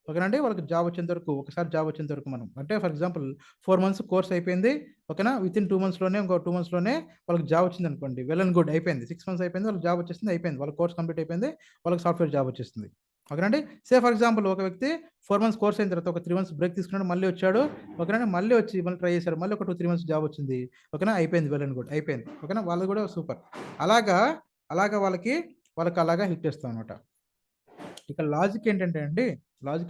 ఓకేనండి. వాళ్ళకి జాబ్ వచ్చేంత వరకు ఒకసారి జాబ్ వచ్చేంత వరకు మనం అంటే ఫర్ ఎగ్జాంపుల్ 4 మంత్స్ కోర్స్ అయిపోయింది. ఓకేనా. వితిన్ 2 మంత్స్‌లోనే ఇంకో 2 మంత్స్‌లోనే వాళ్ళకి జాబ్ వచ్చిందనుకోండి. వెల్ అండ్ గుడ్ అయిపోయింది. 6 మంత్స్ అయిపోయింది. వాళ్ళకి జాబ్ వచ్చేసింది. అయిపోయింది. వాళ్ళ కోర్స్ కంప్లీట్ అయిపోయింది. వాళ్ళకి సాఫ్ట్‌వేర్ జాబ్ వచ్చేస్తుంది. ఓకేనండి. ఫర్ ఎగ్జాంపుల్ ఒక వ్యక్తి 4 మంత్స్ కోర్స్ అయిన తర్వాత ఒక 3 మంత్స్ బ్రేక్ తీసుకున్నాడు. మళ్ళీ వచ్చాడు. ఓకేనండి. మళ్ళీ వచ్చి మళ్ళీ ట్రై చేశాడు. మళ్ళీ ఒక 2, 3 మంత్స్ జాబ్ వచ్చింది. ఓకేనా. అయిపోయింది. వెల్ అండ్ గుడ్ అయిపోయింది. ఓకేనా. వాళ్ళది కూడా సూపర్. అలాగా, వాళ్ళకి అలాగా హెల్ప్ చేస్తామనమాట. ఇక లాజిక్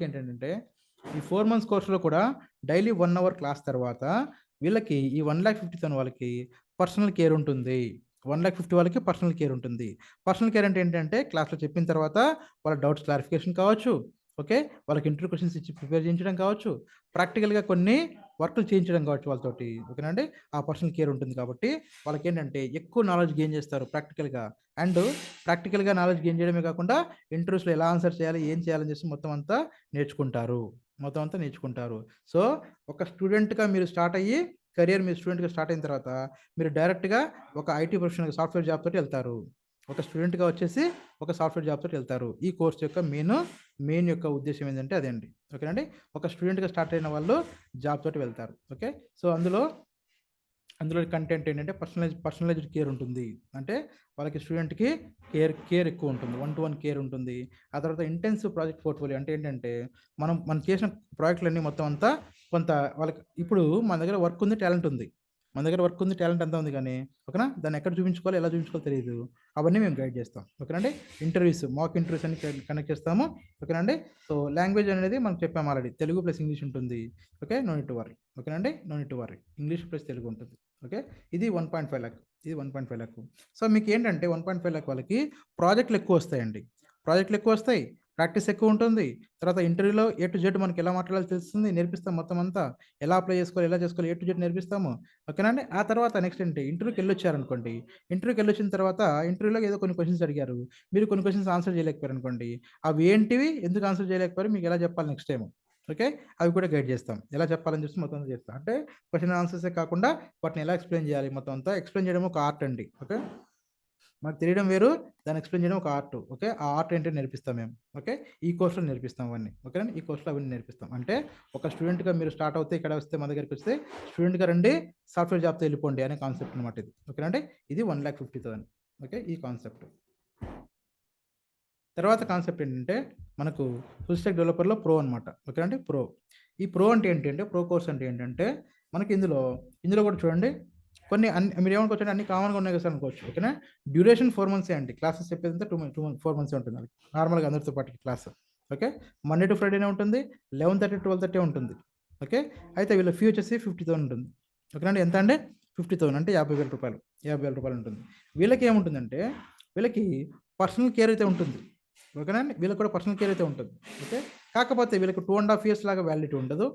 ఏంటంటే ఈ 4 మంత్స్ కోర్స్‌లో కూడా డైలీ 1 అవర్ క్లాస్ తర్వాత వీళ్ళకి ఈ 1,50,000 వాళ్ళకి పర్సనల్ కేర్ ఉంటుంది. 1,50,000 వాళ్ళకి పర్సనల్ కేర్ ఉంటుంది. పర్సనల్ కేర్ అంటే ఏంటంటే క్లాస్‌లో చెప్పిన తర్వాత వాళ్ళ డౌట్స్ క్లారిఫికేషన్ కావచ్చు. ఓకే. వాళ్ళకి ఇంటర్వ్యూ క్వెషన్స్ ఇచ్చి ప్రిపేర్ చేయించడం కావచ్చు. ప్రాక్టికల్‌గా కొన్ని వర్కులు చేయించడం కావచ్చు వాళ్ళతోటి. ఓకేనండి. ఆ పర్సనల్ కేర్ ఉంటుంది కాబట్టి వాళ్ళకేంటంటే ఎక్కువ నాలెడ్జ్ గెయిన్ చేస్తారు ప్రాక్టికల్‌గా. అండ్ ప్రాక్టికల్‌గా నాలెడ్జ్ గెయిన్ చేయడమే కాకుండా ఇంటర్వ్యూస్‌లో ఎలా ఆన్సర్ చేయాలి, ఏం చేయాలని చెప్పేసి మొత్తం అంతా నేర్చుకుంటారు. సో, ఒక స్టూడెంట్‌గా మీరు స్టార్ట్ అయ్యి కెరియర్ మీరు స్టూడెంట్‌గా స్టార్ట్ అయిన తర్వాత మీరు డైరెక్ట్‌గా ఒక ఐటీ ప్రొఫెషనల్ సాఫ్ట్‌వేర్ జాబ్ తోటి ఎళ్తారు. ఒక స్టూడెంట్‌గా వచ్చేసి ఒక సాఫ్ట్‌వేర్ జాబ్ తోటి ఎళ్తారు. ఈ కోర్స్ యొక్క మెయిన్ యొక్క ఉద్దేశ్యం ఏందంటే అదే అండి. ఓకేనండి. ఒక స్టూడెంట్‌గా స్టార్ట్ అయిన వాళ్ళు జాబ్ తోటి వెళ్తారు. ఓకే. సో, అందులో అందులో కంటెంట్ ఏంటంటే పర్సనలైజ్డ్ కేర్ ఉంటుంది. అంటే వాళ్ళకి స్టూడెంట్‌కి కేర్ ఎక్కువ ఉంటుంది. 1-to-1 కేర్ ఉంటుంది. ఆ తర్వాత ఇంటెన్సివ్ ప్రాజెక్ట్ పోర్ట్‌ఫోలియో అంటే ఏంటంటే, మనం చేసిన ప్రాజెక్ట్‌లన్నీ మొత్తం అంతా కొంత వాళ్ళకి ఇప్పుడు మన దగ్గర వర్క్ ఉంది, టాలెంట్ ఉంది. మన దగ్గర వర్క్ ఉంది, టాలెంట్ అంతా ఉంది గానీ, ఓకేనా? దాన్ని ఎక్కడ చూపించుకోవాలో, ఎలా చూపించుకోవాలో తెలీదు. అవన్నీ మేము గైడ్ చేస్తాం. ఓకేనండి? మాక్ ఇంటర్వ్యూస్ అని కండక్ట్ చేస్తాము. ఓకేనండి? సో, లాంగ్వేజ్ అనేది మనం చెప్పాము ఆల్రెడీ. తెలుగు ప్లస్ ఇంగ్లీష్ ఉంటుంది. Okay. No need to worry. ఓకేనండి? No need to worry. English plus Telugu ఉంటుంది. ఓకే. ఇది 1.5 లాక్. ఇది 1.5 లాక్. సో, మీకేంటంటే 1.5 లాక్ వాళ్ళకి ప్రాజెక్టులు ఎక్కువ వస్తాయండి. ప్రాజెక్టులు ఎక్కువ వస్తాయి. ప్రాక్టీస్ ఎక్కువ ఉంటుంది. తర్వాత ఇంటర్వ్యూలో ఏ టు జెడ్ మనకి ఎలా మాట్లాడాలో తెలుస్తుంది. నేర్పిస్తాం మొత్తం అంతా. ఎలా అప్లై చేసుకోవాలి, ఎలా చేసుకోవాలి ఏ టు జెడ్ నేర్పిస్తాము. ఓకేనండి? ఆ తర్వాత నెక్స్ట్ ఏంటి, ఇంటర్వ్యూకెళ్ళొచ్చారనుకోండి. ఇంటర్వ్యూకెళ్ళొచ్చిన తర్వాత ఇంటర్వ్యూలో ఏదో కొన్ని క్వెషన్స్ అడిగారు. మీరు కొన్ని క్వెషన్స్ ఆన్సర్ చేయలేకపోయారనుకోండి. అవి ఏంటివి? ఎందుకు ఆన్సర్ చేయలేకపోయారు? మీకు ఎలా చెప్పాలి నెక్స్ట్ టైము. ఓకే. అవి కూడా గైడ్ చేస్తాం. ఎలా చెప్పాలని చెప్పేసి మొత్తం అంతా చేస్తాం. అంటే క్వెషన్ ఆన్సర్సే కాకుండా వాటిని ఎలా ఎక్స్‌ప్లెయిన్ చేయాలి మొత్తం అంతా. ఎక్స్‌ప్లెయిన్ చేయడం ఒక ఆర్ట్ అండి. ఓకే. మనకు తెలియడం వేరు, దాన్ని ఎక్స్‌ప్లెయిన్ చేయడం ఒక ఆర్ట్. ఓకే. ఆ ఆర్ట్ ఏంటో నేర్పిస్తాం మేము. ఓకే. ఈ కోర్స్‌లో నేర్పిస్తాం అవన్నీ. ఓకేనా? ఈ కోర్స్‌లో అవన్నీ నేర్పిస్తాం. అంటే ఒక స్టూడెంట్‌గా మీరు స్టార్ట్ అవుతే ఇక్కడ వస్తే మన దగ్గరికొస్తే స్టూడెంట్‌గా రండి, సాఫ్ట్‌వేర్ జాబ్‌తో వెళ్ళిపోండి అనే కాన్సెప్ట్ అనమాట ఇది. ఓకేనా అండి? ఇది 1,50,000. ఓకే. ఈ కాన్సెప్ట్. తర్వాత కాన్సెప్ట్ ఏంటంటే, మనకు ఫుల్ స్టాక్ డెవలపర్‌లో ప్రో అనమాట. ఓకేనా అండి? ప్రో. ఈ ప్రో అంటే ఏంటి అంటే, ప్రో కోర్స్ అంటే ఏంటంటే, మనకి ఇందులో కూడా చూడండి, కొన్ని మీరేమనుకోవచ్చంటే అన్ని కామన్‌గా ఉన్నాయి కదా సార్ అనుకోవచ్చు. ఓకేనా? డ్యూరేషన్ 4 మంత్సే అండి. క్లాసెస్ చెప్పేదంతా 4 మంత్సే ఉంటుంది ఆళ్ళకి. నార్మల్‌గా అందరితో పాటు క్లాస్. ఓకే. మండే టు ఫ్రైడేనే ఉంటుంది. 11:30-12:30 ఉంటుంది. ఓకే. అయితే వీళ్ళ ఫీ వచ్చేసి 50,000 ఉంటుంది. ఓకేనా అండి? ఎంత అండి? 50,000 అంటే రూ. 50,000. రూ. 50,000 ఉంటుంది. వీళ్ళకి ఏముంటుందంటే, వీళ్ళకి పర్సనల్ కేర్ అయితే ఉంటుంది. ఓకేనా అండి? వీళ్ళకి కూడా పర్సనల్ కేర్ అయితే ఉంటుంది. ఓకే. కాకపోతే వీళ్ళకి 2 ½ ఇయర్స్ లాగా వ్యాలిడిటీ ఉండదు.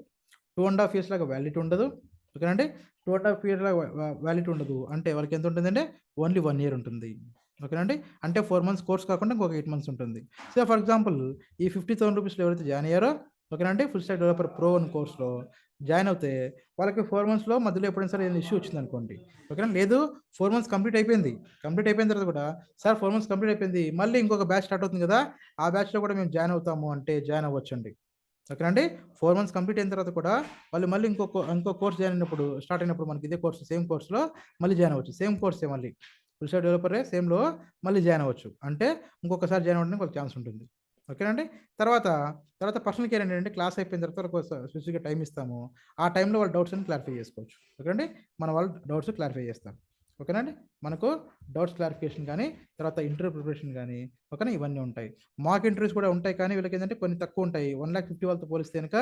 2 ½ ఇయర్స్ లాగా వ్యాలిడిటీ ఉండదు. ఓకేనా అండి? 2 ½ ఇయర్ లాగా వ్యాలిడిటీ ఉండదు. అంటే వాళ్ళకి ఎంత ఉంటుందంటే ఓన్లీ 1 ఇయర్ ఉంటుంది. ఓకేనా అండి? అంటే 4 మంత్స్ కోర్స్ కాకుండా ఇంకొక 8 మంత్స్ ఉంటుంది. సో, ఫర్ ఎగ్జాంపుల్ ఈ 50,000 రూపీస్‌లో ఎవరైతే జాయిన్ అయ్యారో, ఓకేనా అండి? ఫుల్ స్టాక్ డెవలపర్ ప్రో అని కోర్స్‌లో జాయిన్ అవుతే వాళ్ళకి 4 మంత్స్‌లో మధ్యలో ఎప్పుడైనా సరే ఏదైనా ఇష్యూ వచ్చిందనుకోండి. ఓకేనా? లేదు 4 మంత్స్ కంప్లీట్ అయిపోయింది. కంప్లీట్ అయిపోయిన తర్వాత కూడా సార్ 4 మంత్స్ కంప్లీట్ అయిపోయింది. మళ్ళీ ఇంకొక బ్యాచ్ స్టార్ట్ అవుతుంది కదా! ఆ బ్యాచ్‌లో కూడా మేము జాయిన్ అవుతాము అంటే జాయిన్ అవ్వచ్చండి. ఓకేనా అండి? 4 మంత్స్ కంప్లీట్ అయిన తర్వాత కూడా వాళ్ళు మళ్ళీ ఇంకో కోర్స్ జాయిన్ అయినప్పుడు స్టార్ట్ అయినప్పుడు మనకి ఇదే కోర్స్ సేమ్ కోర్స్‌లో మళ్ళీ జాయిన్ అవ్వచ్చు. సేమ్ కోర్సే మళ్ళీ. ఫుల్ స్టాక్ డెవలపరే సేమ్‌లో మళ్ళీ జాయిన్ అవ్వచ్చు. అంటే ఇంకొకసారి జాయిన్ అవ్వడానికి వాళ్ళకి ఛాన్స్ ఉంటుంది. ఓకేనా అండి? తర్వాత, తర్వాత పర్సనల్ కేర్ ఏంటంటే క్లాస్ అయిపోయిన తర్వాత వాళ్ళకి స్పెసిఫిక్‌గా టైమ్ ఇస్తాము. ఆ టైంలో వాళ్ళ డౌట్స్ అన్ని క్లారిఫై చేసుకోవచ్చు. ఓకే అండి? మన వాళ్ళు డౌట్స్ క్లారిఫై చేస్తారు. ఓకేనా అండి? మనకు డౌట్స్ క్లారిఫికేషన్ గానీ, తర్వాత ఇంటర్వ్యూ ప్రిపరేషన్ గానీ, ఓకేనా? ఇవన్నీ ఉంటాయి. మాక్ ఇంటర్వ్యూస్ కూడా ఉంటాయి కానీ వీళ్ళకేంటంటే కొన్ని తక్కువుంటాయి. 1,50,000 వాళ్ళతో పోలిస్తే గనక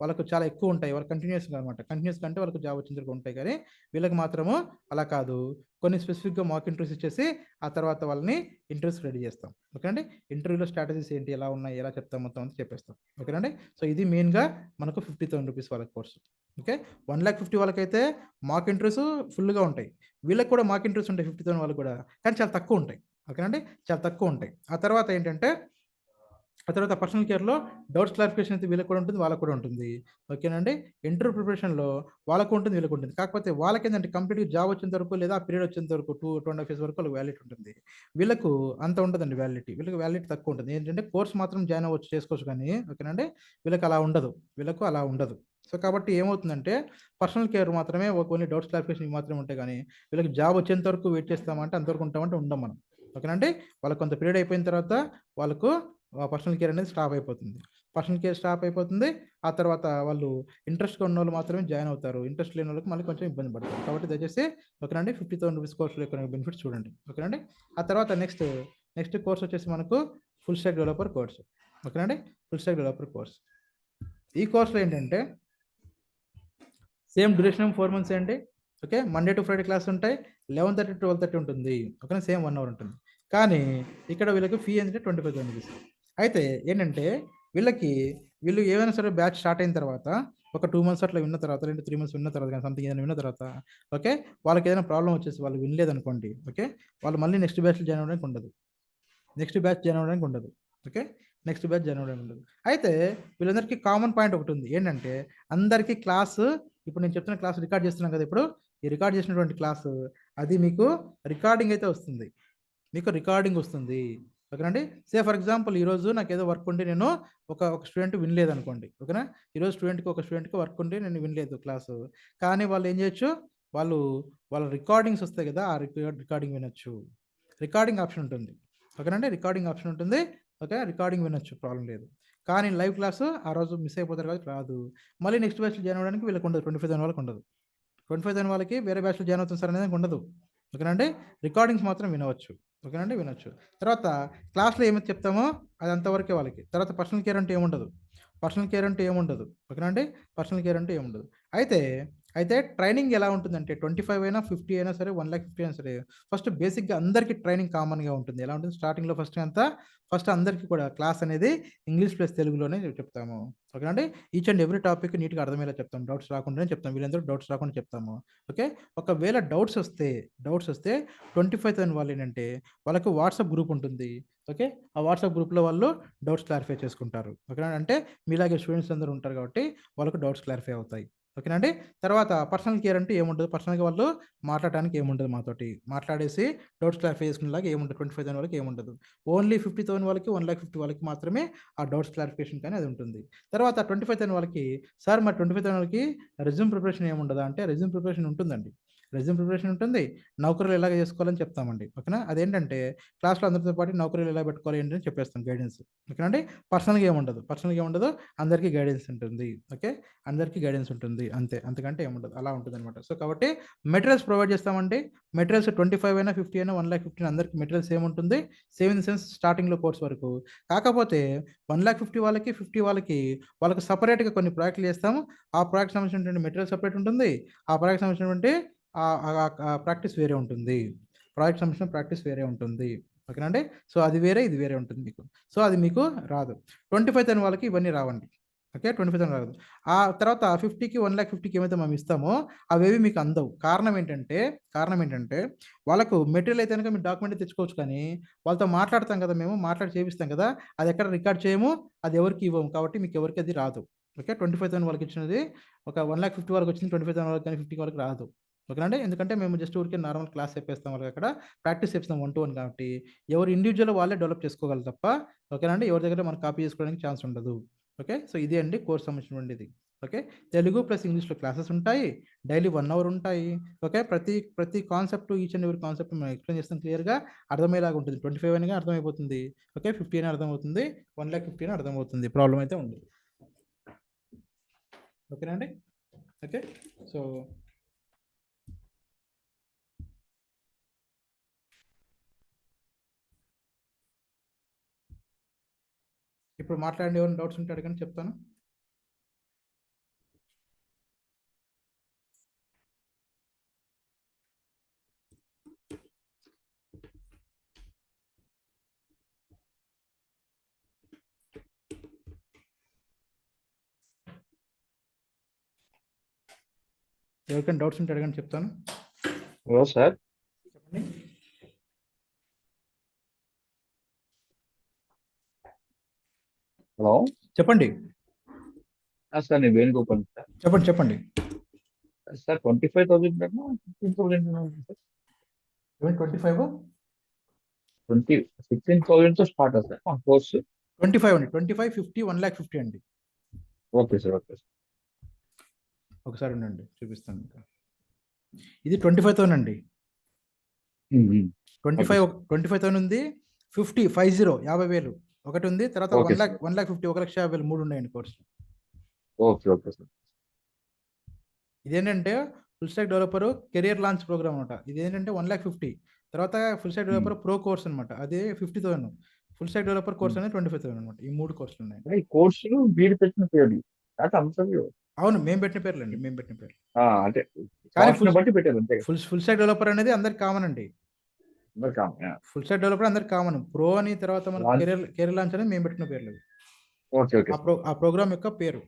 వాళ్ళకు చాలా ఎక్కువుంటాయి. వాళ్ళకి కంటిన్యూయస్‌గా అనమాట. కంటిన్యూయస్‌గా అంటే వాళ్ళకి జాబ్ వచ్చేంత వరకు ఉంటాయి గానీ, వీళ్ళకి మాత్రము అలా కాదు. కొన్ని స్పెసిఫిక్‌గా మాక్ ఇంటర్వ్యూస్ ఇచ్చేసి, ఆ తర్వాత వాళ్ళని ఇంటర్వ్యూస్‌కి రెడీ చేస్తాం. ఓకే అండి? ఇంటర్వ్యూలో స్ట్రాటజీస్ ఏంటి? ఎలా ఉన్నాయి? ఎలా చెప్తాం? మొత్తం అంతా చెప్పేస్తాం. ఓకేనా అండి? సో, ఇది మెయిన్‌గా మనకు 50,000 రూపీస్ వాళ్ళకి కోర్సు. ఓకే. 1,50,000 వాళ్ళకైతే మాక్ ఇంటర్వ్యూస్ ఫుల్‌గా ఉంటాయి. వీళ్ళకి కూడా మాక్ ఇంటర్వ్యూస్ ఉంటాయి 50,000 వాళ్ళకి కూడా. కానీ చాలా తక్కువుంటాయి. ఓకేనా అండి? చాలా తక్కువుంటాయి. ఆ తర్వాత ఏంటంటే, ఆ తర్వాత పర్సనల్ కేర్‌లో డౌట్స్ క్లారిఫికేషన్ అయితే వీళ్ళకి కూడా ఉంటుంది. వాళ్ళకి కూడా ఉంటుంది. ఓకేనండి. ఇంటర్వ్యూ ప్రిపరేషన్‌లో వాళ్ళకు ఉంటుంది, వీళ్ళకి ఉంటుంది. కాకపోతే వాళ్ళకేందంటే కంప్లీట్‌గా జాబ్ వచ్చేంత వరకు లేదా ఆ పీరియడ్ వచ్చేంత వరకు 2 ½ ఇయర్స్ వరకు వాళ్ళకి వ్యాలిడిటీ ఉంటుంది. వీళ్ళకు అంత ఉండదండి వ్యాలిడిటీ. వీళ్ళకి వ్యాలిడిటీ తక్కువ ఉంటుంది. ఏంటంటే కోర్స్ మాత్రం జాయిన్ అవ్వచ్చు, చేసుకోవచ్చు కానీ ఓకేనండి. వీళ్ళకి అలా ఉండదు. వీళ్ళకు అలా ఉండదు. సో, కాబట్టి ఏమవుతుందంటే పర్సనల్ కేర్ మాత్రమే ఓన్లీ డౌట్స్ క్లారిఫికేషన్ ఇవి మాత్రమే ఉంటాయి గానీ, వీళ్ళకి జాబ్ వచ్చేంత వరకు వెయిట్ చేస్తామంటే అంతవరకు ఉంటామంటే ఉండం మనం. ఓకేనండి. వాళ్ళకి కొంత పీరియడ్ అయిపోయిన తర్వాత వాళ్ళకు పర్సనల్ కేర్ అనేది స్టాప్ అయిపోతుంది. పర్సనల్ కేర్ స్టాప్ అయిపోతుంది. ఆ తర్వాత వాళ్ళు ఇంట్రెస్ట్‌గా ఉన్నోళ్ళు మాత్రమే జాయిన్ అవుతారు. ఇంట్రెస్ట్ లేనోళ్ళకి మళ్ళీ కొంచెం ఇబ్బంది పడతారు. కాబట్టి దయచేసి ఓకేనండి 50,000 రూపీస్ కోర్స్‌లో యొక్క బెనిఫిట్స్ చూడండి. ఓకేనండి. ఆ తర్వాత నెక్స్ట్ కోర్స్ వచ్చేసి మనకు ఫుల్ స్టాక్ డెవలపర్ కోర్స్. ఓకేనండి. Full stack developer course. ఈ కోర్స్‌లో ఏంటంటే సేమ్ డ్యూరేషన్ 4 మంత్సే అండి. ఓకే. మండే టు ఫ్రైడే క్లాసులుంటాయి. 11:30-12:30 ఉంటుంది. ఓకేనా. సేమ్ 1 అవర్ ఉంటుంది. కానీ ఇక్కడ వీళ్ళకి ఫీ ఏంటంటే 25,000 రూపీస్. అయితే ఏంటంటే వీళ్ళకి వీళ్ళు ఏవైనా సరే బ్యాచ్ స్టార్ట్ అయిన తర్వాత ఒక 2 మంత్స్ అట్లా విన్న తర్వాత, లేదంటే 3 మంత్స్ విన్న తర్వాత గాని సంథింగ్ ఏదైనా విన్న తర్వాత ఓకే. వాళ్ళకేదైనా ప్రాబ్లమ్ వచ్చేసి వాళ్ళు వినలేదనుకోండి. ఓకే. వాళ్ళు మళ్ళీ నెక్స్ట్ బ్యాచ్‌లో జాయిన్ అవ్వడానికి ఉండదు. నెక్స్ట్ బ్యాచ్ జాయిన్ అవ్వడానికి ఉండదు. ఓకే. నెక్స్ట్ బ్యాచ్ జాయిన్ అవ్వడానికి ఉండదు. అయితే వీళ్ళందరికీ కామన్ పాయింట్ ఒకటుంది. ఏంటంటే అందరికీ క్లాసు ఇప్పుడు నేను చెప్తున్న క్లాస్ రికార్డ్ చేస్తున్నాను కదా! ఇప్పుడు. ఈ రికార్డ్ చేసినటువంటి క్లాసు అది మీకు రికార్డింగ్ అయితే వస్తుంది. మీకు రికార్డింగ్ వస్తుంది. ఓకేనండి. ఫర్ ఎగ్జాంపుల్ ఈరోజు నాకేదో వర్క్ ఉండి నేను ఒక స్టూడెంట్ వినలేదనుకోండి. ఓకేనా. ఈరోజు ఒక స్టూడెంట్‌కి వర్క్ ఉండి నేను వినలేదు క్లాసు. కానీ వాళ్ళు ఏం చేయొచ్చు, వాళ్ళు వాళ్ళ రికార్డింగ్స్ వస్తాయి కదా, ఆ రికార్డింగ్ వినొచ్చు. రికార్డింగ్ ఆప్షన్ ఉంటుంది, ఓకేనండి. రికార్డింగ్ ఆప్షన్ ఉంటుంది, ఓకే. రికార్డింగ్ వినొచ్చు, ప్రాబ్లం లేదు. కానీ లైవ్ క్లాసు ఆ రోజు మిస్ అయిపోతారు కాబట్టి రాదు. మళ్ళీ నెక్స్ట్ బ్యాచ్లో జాయిన్ అవ్వడానికి వీళ్ళకి ఉండదు, 25,000 వాళ్ళకి ఉండదు. 25,000 వాళ్ళకి వేరే బ్యాచ్లో జాయిన్ అవుతుంది సార్ అనేది ఉండదు, ఓకేనండి. రికార్డింగ్స్ మాత్రం వినవచ్చు, ఓకేనండి, వినొచ్చు. తర్వాత క్లాస్లో ఏమైతే చెప్తామో అది అంతవరకే వాళ్ళకి. తర్వాత పర్సనల్ కేర్ అంటే ఏముండదు, పర్సనల్ కేర్ అంటే ఏముండదు, ఓకేనండి. పర్సనల్ కేర్ అంటే ఏముండదు. అయితే ట్రైనింగ్ ఎలా ఉంటుందంటే 25 అయినా 50 అయినా సరే 1,50,000 అయినా సరే ఫస్ట్ బేసిక్గా అందరికీ ట్రైనింగ్ కామన్గా ఉంటుంది. ఎలా ఉంటుంది స్టార్టింగ్లో ఫస్ట్ అందరికీ కూడా క్లాస్ అనేది ఇంగ్లీష్ ప్లస్ తెలుగులోనే చెప్తాము, ఓకేనండి. ఈచ్ అండ్ ఎవ్రీ టాపిక్ నీట్గా అర్థమయ్యేలా చెప్తాం, డౌట్స్ రాకుండానే చెప్తాం, వీళ్ళందరూ డౌట్స్ రాకుండా చెప్తాము, ఓకే. ఒకవేళ డౌట్స్ వస్తే 25,000 వాళ్ళు ఏంటంటే వాళ్ళకు వాట్సాప్ గ్రూప్ ఉంటుంది, ఓకే. ఆ వాట్సాప్ గ్రూప్లో వాళ్ళు డౌట్స్ క్లారిఫై చేసుకుంటారు, ఓకేనా. అంటే మీలాగే స్టూడెంట్స్ అందరూ ఉంటారు కాబట్టి వాళ్ళకు డౌట్స్ క్లారిఫై అవుతాయి, ఓకేనండి. తర్వాత పర్సనల్ కేర్ అంటే ఏముండదు, పర్సనల్గా వాళ్ళు మాట్లాడడానికి ఏముండదు, మాతోటి మాట్లాడేసి డౌట్స్ క్లారిఫై చేసుకునేలాగా ఏముండదు. 25,000 వాళ్ళకి ఏముండదు. ఓన్లీ 50,000 వాళ్ళకి 1,50,000 వాళ్ళకి మాత్రమే ఆ డౌట్స్ క్లారిఫికేషన్ కానీ అది ఉంటుంది. తర్వాత 25,000 వాళ్ళకి సార్ మరి 25,000 వాళ్ళకి రెజ్యూమ్ ప్రిపరేషన్ ఏముండదా అంటే రెజ్యూమ్ ప్రిపరేషన్ ఉంటుందండి. రెజ్యూమ్ ప్రిపరేషన్ ఉంటుంది, నౌకరీలు ఎలాగ చేసుకోవాలని చెప్తామండి, ఓకేనా. అదేంటంటే క్లాస్లో అందరితో పాటు నౌకరీలు ఎలా పెట్టుకోవాలి ఏంటి అని చెప్పేస్తాం, గైడెన్స్, ఓకేనండి. పర్సనల్గా ఏముండదు, అందరికీ గైడెన్స్ ఉంటుంది, ఓకే. అందరికీ గైడెన్స్ ఉంటుంది, అంతే, అంతకంటే ఏముండదు, అలా ఉంటుంది అనమాట. సో కాబట్టి మెటీరియల్స్ ప్రొవైడ్ చేస్తామండి. మెటీరియల్స్ 25 అయినా 50 అయినా 1,50,000 అందరికీ మెటీరియల్స్ ఏముంటుంది, సేమ్ ఇన్ ద సెన్స్ స్టార్టింగ్లో కోర్స్ వరకు. కాకపోతే 1,50,000 వాళ్ళకి 50 వాళ్ళకి సపరేట్గా కొన్ని ప్రాజెక్టులు చేస్తాము. ఆ ప్రాజెక్ట్ సంబంధించినటువంటి మెటీరియల్ సపరేట్ ఉంటుంది, ఆ ప్రాజెక్ట్ సంబంధించినటువంటి ప్రాక్టీస్ వేరే ఉంటుంది, ప్రాజెక్ట్ సంబంధించిన ప్రాక్టీస్ వేరే ఉంటుంది, ఓకేనండి. సో అది వేరే, ఇది వేరే ఉంటుంది మీకు. సో అది మీకు రాదు. 25,000 వాళ్ళకి ఇవన్నీ రావండి, ఓకే. 25,000 రాదు. ఆ తర్వాత 50కి 1,50,000 ఏమైతే మనం ఇస్తామో అవేవి మీకు అందవు. కారణం ఏంటంటే వాళ్ళకు మెటీరియల్ అయితే కనుక మీరు డాక్యుమెంట్ తెచ్చుకోవచ్చు, కానీ వాళ్ళతో మాట్లాడతాం కదా, మేము మాట్లాడి చేపిస్తాం కదా, అది ఎక్కడ రికార్డ్ చేయము, అది ఎవరికి ఇవ్వము, కాబట్టి మీకు ఎవరికి అది రాదు, ఓకే. 25,000 వాళ్ళకి ఇచ్చినది ఒక 1,50,000 వరకు వచ్చింది, 25,000 వాళ్ళకి కానీ 50 వాళ్ళకి రాదు, ఓకేనండి. ఎందుకంటే మేము జస్ట్ ఊరికే నార్మల్ క్లాస్ చెప్పేస్తాం వాళ్ళకి, అక్కడ ప్రాక్టీస్ చేపిస్తాం 1 to 1 కాబట్టి ఎవరు ఇండివిజువల్ వాళ్ళే డెవలప్ చేసుకోగలరు తప్ప, ఓకేనండి, ఎవరి దగ్గర మనం కాపీ చేసుకోవడానికి ఛాన్స్ ఉండదు, ఓకే. సో ఇది అండి కోర్స్ సంబంధించినటువంటిది, ఓకే. తెలుగు ప్లస్ ఇంగ్లీష్లో క్లాసెస్ ఉంటాయి, డైలీ 1 అవర్ ఉంటాయి, ఓకే. ప్రతి కాన్సెప్ట్, ఈచ్ అండ్ ఎవరి కాన్సెప్ట్ మనం ఎక్స్ప్లెయిన్ చేస్తాం, క్లియర్గా అర్థమయ్యేలాగా ఉంటుంది. 25 అయినా అర్థమైపోతుంది, ఓకే. 50 అయినా అర్థమవుతుంది, 1,50,000 అయినా అర్థమవుతుంది, ప్రాబ్లం అయితే ఉంది, ఓకేనండి, ఓకే. సో ఇప్పుడు మాట్లాడండి, ఎవరైనా డౌట్స్ ఉంటే అడగండి, చెప్తాను. ఎవరికైనా డౌట్స్ ఉంటే అడగండి, చెప్తాను. Hello sir. చెప్పండి. హలో చెప్పండి. సార్ నేను వేణుగోపాల్ సార్. చెప్పండి. సార్ 25,000 కన్నా 15,000 సార్. 25 16,000తో స్టార్ట్ సార్ మా కోర్సు. 25 అండి, 25, 50, 1,50,000 అండి. Okay sir. ఒకసారి ఉండండి, చూపిస్తాను ఇంకా. ఇది 25,000 అండి. 25,000 ఉంది, 50,000 ఒకటి ఉంది, తర్వాత 1,50,000 1,50,000 3 ఉన్నాయండి కోర్సు. Okay sir. ఇదేంటంటే full stack developer career launch program అనమాట. ఇదేంటంటే 1,50,000, తర్వాత full stack developer pro course అనమాట, అదే 50,000. ఫుల్ స్టాక్ డెవలపర్ కోర్స్ అనేది 25,000 అనమాట. ఈ 3 కోర్సులు ఉన్నాయి. ఈ కోర్సులు మీరు పెట్టిన పేర్లు అవును, మేము పెట్టిన పేర్లండి, మేము పెట్టిన పేర్లు. అంటే కానీ బట్టి పెట్టారు అంతే. ఫుల్ స్టాక్ డెవలపర్ అనేది అందరికి కామన్ అండి. ఫుల్ స్టాక్ డెవలపర్ అందరికి కామన్. ప్రో అని తర్వాత మన కెరియర్ లాంచ్ అనేది మేము పెట్టిన పేర్లు. ఆ ప్రోగ్రామ్ యొక్క పేరు.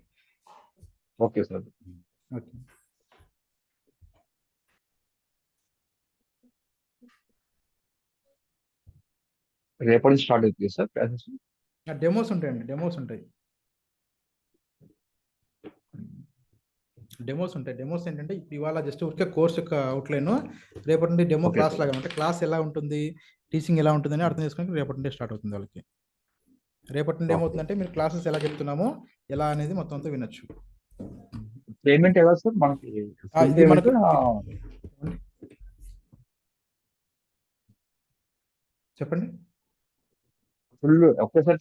Okay sir. ఓకే. రేపటి నుంచి స్టార్ట్ అవుతుంది సార్ క్లాసెస్. డెమోస్ ఉంటాయండి, డెమోస్ ఉంటాయి. డెమోస్ ఏంటంటే ఇప్పుడు ఇవాళ జస్ట్ ఊరికే కోర్స్ యొక్క అవుట్లైన్, రేపటి నుండి డెమో క్లాస్ లాగా, అంటే క్లాస్ ఎలా ఉంటుంది, టీచింగ్ ఎలా ఉంటుందని అర్థం చేసుకుని రేపటి నుండి స్టార్ట్ అవుతుంది వాళ్ళకి. రేపటి నుండి ఏమవుతుందంటే మీరు క్లాసెస్ ఎలా చెప్తున్నామో ఎలా అనేది మొత్తం అంతా వినొచ్చు. పేమెంట్ ఎలా సార్ మనకి? చెప్పండి. ఫుల్ ఒకేసారి